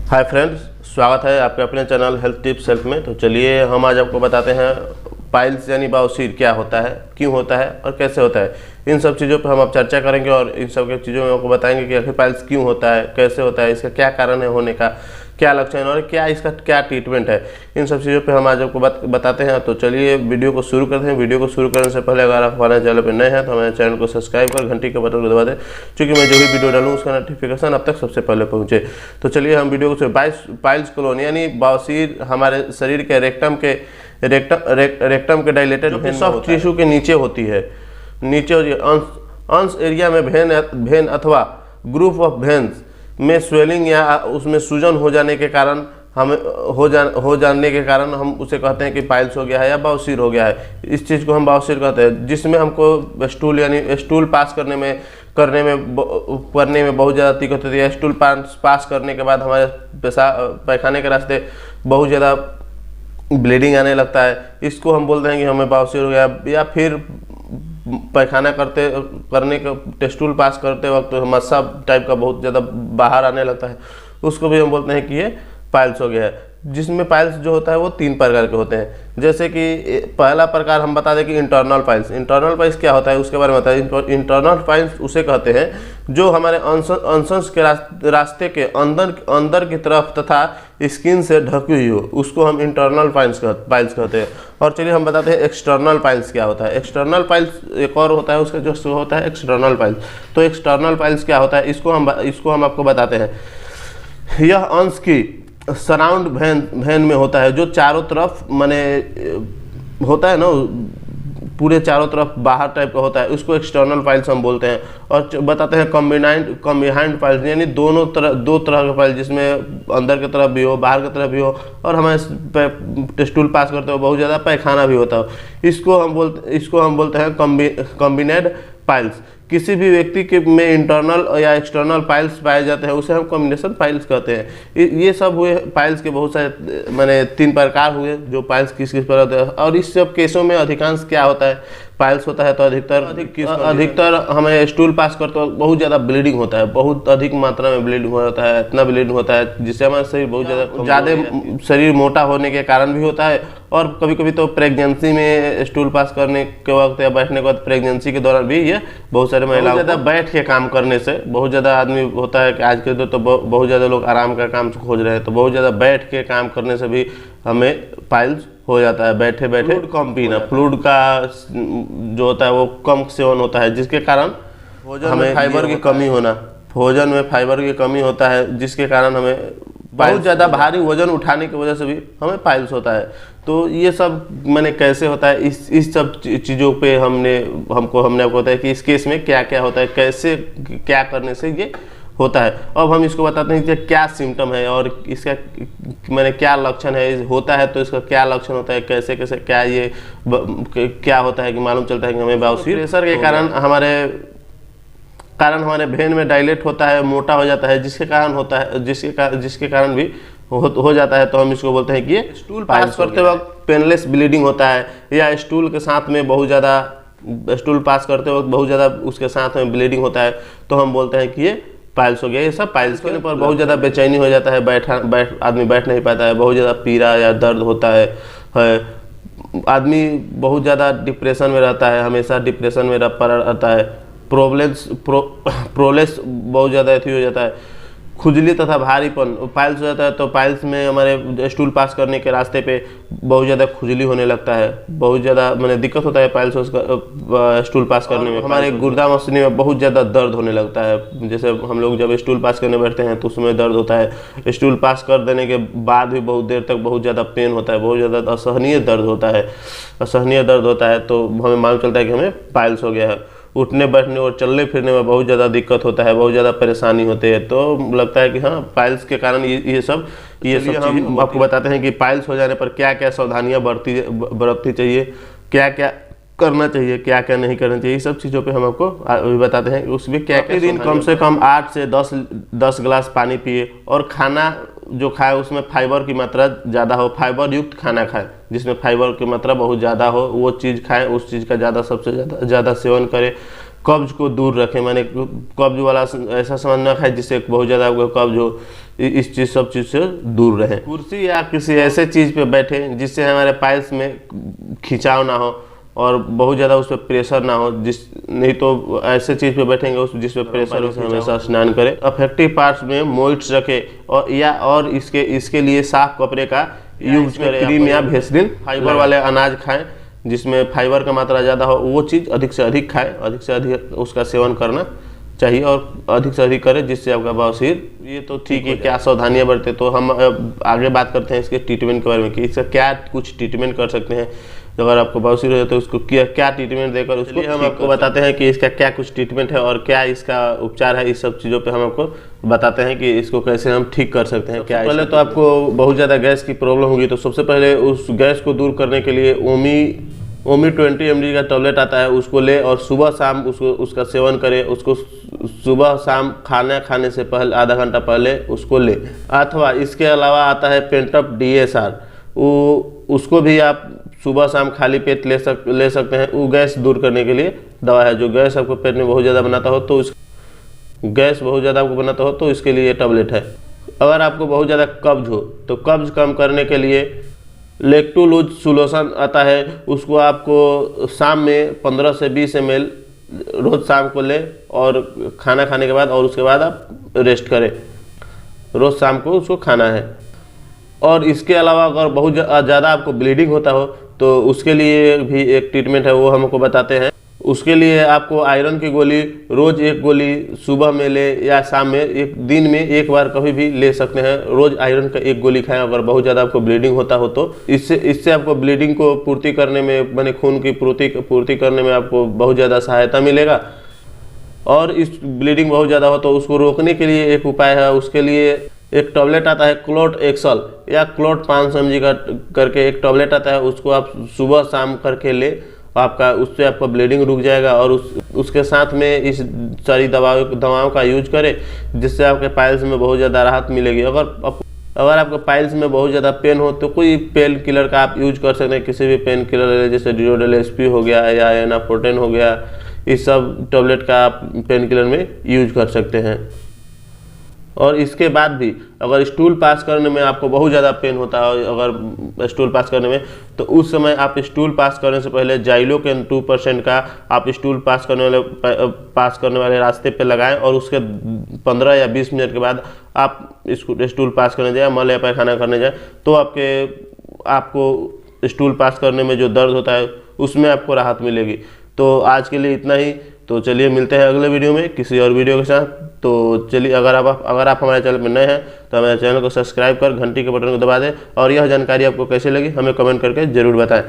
Hi friends, स्वागत है आपके अपने चैनल हेल्थ टिप्स हेल्थ में। तो चलिए हम आज आपको बताते हैं पाइल्स यानी बवासीर क्या होता है, क्यों होता है और कैसे होता है। इन सब चीज़ों पर हम अब चर्चा करेंगे और इन सब के चीज़ों में आपको बताएंगे कि आखिर पाइल्स क्यों होता है, कैसे होता है, इसका क्या कारण है होने का, क्या लक्षण और क्या इसका क्या ट्रीटमेंट है। इन सब चीज़ों पे हम आज आपको बताते हैं। तो चलिए वीडियो को शुरू करते हैं। वीडियो को शुरू करने से पहले अगर आप हमारे चैनल पर नए हैं तो हमारे चैनल को सब्सक्राइब कर घंटी के बटन को दबा दें, क्योंकि मैं जो भी वीडियो डालूँ उसका नोटिफिकेशन अब तक सबसे पहले पहुँचे। तो चलिए हम वीडियो को पाइल्स कॉलोनी यानी बवासीर हमारे शरीर के रेक्टम के डायलेटेड सॉफ्ट टिश्यू के नीचे होती है। नीचे अंश एरिया में भेन अथवा ग्रुप ऑफ वेन्स में स्वेलिंग या उसमें सूजन हो जाने के कारण जाने के कारण हम उसे कहते हैं कि पाइल्स हो गया है या बवासीर हो गया है। इस चीज़ को हम बवासीर कहते हैं, जिसमें हमको स्टूल यानी स्टूल पास करने में बहुत ज़्यादा दिक्कत होती है। स्टूल पास करने के बाद हमारे पैखाने के रास्ते बहुत ज़्यादा ब्लीडिंग आने लगता है। इसको हम बोलते हैं कि हमें बवासीर हो गया। या फिर पैखाना करने का टेस्टूल पास करते वक्त मस्सा टाइप का बहुत ज़्यादा बाहर आने लगता है, उसको भी हम बोलते हैं कि ये पाइल्स हो गया है। जिसमें पाइल्स जो होता है वो 3 प्रकार के होते हैं। जैसे कि पहला प्रकार हम बता दें कि इंटरनल पाइल्स। इंटरनल पाइल्स क्या होता है उसके बारे में बताएं। इंटरनल पाइल्स उसे कहते हैं जो हमारे अंश के रास्ते के अंदर की तरफ तथा स्किन से ढकी हुई हो, उसको हम इंटरनल पाइल्स कहते हैं। और चलिए हम बताते हैं एक्सटर्नल पाइल्स क्या होता है। एक्सटर्नल पाइल्स एक और होता है, उसका जो होता है एक्सटर्नल पाइल्स। तो एक्सटर्नल पाइल्स क्या होता है इसको हम आपको बताते हैं। यह अंश की सराउंड वेन में होता है, जो चारों तरफ माने होता है ना, पूरे चारों तरफ बाहर टाइप का होता है, उसको एक्सटर्नल पाइल्स हम बोलते हैं। और बताते हैं कम्बाइंड पाइल्स यानी दो तरह के पाइल्स, जिसमें अंदर की तरफ भी हो बाहर की तरफ भी हो और हमें टेस्टूल पास करते हो बहुत ज़्यादा पैखाना भी होता हो। इसको हम बोलते हैं कॉम्बिनेड पाइल्स। किसी भी व्यक्ति के में इंटरनल या एक्सटर्नल पाइल्स पाए जाते हैं, उसे हम कॉम्बिनेशन पाइल्स कहते हैं। ये सब हुए पाइल्स के बहुत सारे माने 3 प्रकार हुए जो पाइल्स किस प्रकार होते हैं। और इस सब केसों में अधिकांश क्या होता है, पाइल्स होता है तो अधिकतर हमें स्टूल पास करते वक्त बहुत ज़्यादा ब्लीडिंग होता है, बहुत अधिक मात्रा में ब्लीडिंग होता है। इतना ब्लीडिंग होता है जिससे हमारा शरीर बहुत ज़्यादा शरीर मोटा होने के कारण भी होता है। और कभी कभी तो प्रेगनेंसी में स्टूल पास करने के वक्त या बैठने के बाद प्रेगनेंसी के दौरान भी ये बहुत सारे महिलाओं ज़्यादा बैठ के काम करने से बहुत ज़्यादा आदमी होता है कि आज के तो बहुत ज़्यादा लोग आराम का काम खोज रहे हैं, तो बहुत ज़्यादा बैठ के काम करने से भी हमें पाइल्स हो जाता है। बैठे फ्लूइड कम पीना, फ्लूइड का जो होता है वो कम सेवन होता है, जिसके कारण हमें फाइबर की कमी होना, भोजन में फाइबर की कमी होता है, जिसके कारण हमें बहुत ज़्यादा भारी वजन उठाने की वजह से भी हमें पाइल्स होता है। तो ये सब मैंने कैसे होता है, इस सब चीज़ों पे हमने आपको बताया कि इस केस में क्या क्या होता है, कैसे क्या करने से ये होता है। अब हम इसको बताते हैं कि क्या सिम्टम है और इसका मैंने क्या लक्षण है, होता है तो इसका क्या लक्षण होता है, कैसे क्या होता है कि मालूम चलता है कि हमें बवासीर प्रेशर के कारण हमारे वेन में डायलेट होता है, मोटा हो जाता है, जिसके कारण होता है, जिसके कारण भी हो जाता है। तो हम इसको बोलते हैं कि ये स्टूल पास करते वक्त पेनलेस ब्लीडिंग होता है, या स्टूल के साथ में बहुत ज़्यादा स्टूल पास करते वक्त बहुत ज़्यादा उसके साथ में ब्लीडिंग होता है, तो हम बोलते हैं कि ये पाइल्स हो गया। ये सब पाइल्स के ऊपर बहुत ज़्यादा बेचैनी हो जाता है, आदमी बैठ नहीं पाता है, बहुत ज़्यादा पीड़ा या दर्द होता है। आदमी बहुत ज़्यादा डिप्रेशन में रहता है, हमेशा डिप्रेशन में पड़ा रहता है। प्रोलेस बहुत ज़्यादा हो जाता है। खुजली तथा भारीपन पाइल्स हो जाता है, तो पाइल्स में हमारे स्टूल पास करने के रास्ते पे बहुत ज़्यादा खुजली होने लगता है, बहुत ज़्यादा मैंने दिक्कत होता है पाइल्स स्टूल पास करने में। हमारे गुर्दा मसनी में बहुत ज़्यादा दर्द होने लगता है। जैसे हम लोग जब स्टूल पास करने बैठते हैं तो उसमें दर्द होता है। स्टूल पास कर देने के बाद भी बहुत देर तक बहुत ज़्यादा पेन होता है, बहुत ज़्यादा असहनीय दर्द होता है। तो हमें मालूम चलता है कि हमें पाइल्स हो गया है। उठने बैठने और चलने फिरने में बहुत ज़्यादा दिक्कत होता है, बहुत ज़्यादा परेशानी होती है। तो लगता है कि हाँ, पाइल्स के कारण ये सब हम आपको बताते हैं कि पाइल्स हो जाने पर क्या क्या सावधानियाँ बरतनी चाहिए, क्या क्या करना चाहिए, क्या क्या नहीं करना चाहिए। सब चीज़ों पे हम आपको अभी बताते हैं। उसमें क्या क्या दिन कम से कम 8 से 10 गिलास पानी पिए, और खाना जो खाए उसमें फाइबर की मात्रा ज़्यादा हो, फाइबर युक्त खाना खाएं, जिसमें फाइबर की मात्रा बहुत ज़्यादा हो, वो चीज़ खाएं, उस चीज़ का सबसे ज़्यादा सेवन करें। कब्ज को दूर रखें, माने कब्ज वाला ऐसा सामान ना खाए जिससे बहुत ज़्यादा आपको कब्ज हो, इस चीज़ सब चीज़ से दूर रहें। कुर्सी या किसी ऐसे चीज़ पे बैठें जिससे हमारे पाइल्स में खिंचाव ना हो और बहुत ज़्यादा उस पर प्रेशर ना हो, नहीं तो ऐसे चीज़ पे बैठेंगे उस जिस पे प्रेशर हो, हमेशा स्नान करें। अफेक्टिव पार्ट्स में मोइट्स रखें और इसके लिए साफ कपड़े का यूज करें। क्रीम या वेसलिन फाइबर वाले अनाज खाएं जिसमें फाइबर का मात्रा ज़्यादा हो, वो चीज़ अधिक से अधिक खाएं, अधिक से अधिक उसका सेवन करना चाहिए और अधिक से अधिक करें जिससे आपका बवासीर। ये तो ठीक है, क्या सावधानियां बरतें, तो हम आगे बात करते हैं इसके ट्रीटमेंट के बारे में कि इसका क्या कुछ ट्रीटमेंट कर सकते हैं। अगर आपको बवासीर हो तो उसको क्या ट्रीटमेंट देकर उसको हम आपको बताते हैं कि इसका क्या कुछ ट्रीटमेंट है और क्या इसका उपचार है। इस सब चीज़ों पे हम आपको बताते हैं कि इसको कैसे हम ठीक कर सकते हैं। क्या पहले तो आपको बहुत ज़्यादा गैस की प्रॉब्लम होगी, तो सबसे पहले उस गैस को दूर करने के लिए ओमी 20 mg का टैबलेट आता है, उसको ले और सुबह शाम उसका सेवन करें। उसको सुबह शाम खाना खाने से पहले आधा घंटा पहले उसको ले। अथवा इसके अलावा आता है पेंटअप DSR, उसको भी आप सुबह शाम खाली पेट ले सकते हैं। वो गैस दूर करने के लिए दवा है। जो गैस आपको पेट में बहुत ज़्यादा बनाता हो तो इसके लिए टैबलेट है। अगर आपको बहुत ज़्यादा कब्ज हो तो कब्ज कम करने के लिए लेक्टोलूज सोल्यूशन आता है, उसको आपको शाम में 15 से 20 ml रोज़ शाम को ले और खाना खाने के बाद, और उसके बाद आप रेस्ट करें। रोज़ शाम को उसको खाना है। और इसके अलावा अगर बहुत ज़्यादा आपको ब्लीडिंग होता हो तो उसके लिए भी एक ट्रीटमेंट है, वो हमको बताते हैं। उसके लिए आपको आयरन की गोली रोज़ 1 गोली सुबह में ले या शाम में, एक दिन में 1 बार कभी भी ले सकते हैं। रोज़ आयरन का 1 गोली खाएं अगर बहुत ज़्यादा आपको ब्लीडिंग होता हो तो। इससे आपको ब्लीडिंग को पूर्ति करने में, माने खून की पूर्ति करने में आपको बहुत ज़्यादा सहायता मिलेगा। और इस ब्लीडिंग बहुत ज़्यादा हो तो उसको रोकने के लिए एक उपाय है। उसके लिए एक टैबलेट आता है क्लोट एक्सल या क्लोट 500 mg का करके एक टैबलेट आता है, उसको आप सुबह शाम करके ले, उससे आपका ब्लीडिंग रुक जाएगा। और उसके साथ में इस सारी दवाओं का यूज करें जिससे आपके पाइल्स में बहुत ज़्यादा राहत मिलेगी। अगर आपके पाइल्स में बहुत ज़्यादा पेन हो तो कोई पेन किलर का आप यूज कर सकते हैं। किसी भी पेन किलर जैसे डिओडेल SP हो गया या एनाफोर्टेन हो गया, इस सब टैबलेट का आप पेन किलर में यूज कर सकते हैं। और इसके बाद भी अगर स्टूल पास करने में आपको बहुत ज़्यादा पेन होता है, अगर स्टूल पास करने में, तो उस समय आप स्टूल पास करने से पहले जाइलोकेन 2% का आप स्टूल पास करने वाले रास्ते पे लगाएं और उसके 15 या 20 मिनट के बाद आप स्टूल पास करने जाए, मल या पैखाना करने जाए, तो आपको स्टूल पास करने में जो दर्द होता है उसमें आपको राहत मिलेगी। तो आज के लिए इतना ही। तो चलिए मिलते हैं अगले वीडियो में किसी और वीडियो के साथ। तो चलिए, अगर आप हमारे चैनल पर नए हैं तो हमारे चैनल को सब्सक्राइब कर घंटी के बटन को दबा दें। और यह जानकारी आपको कैसे लगी हमें कमेंट करके ज़रूर बताएं।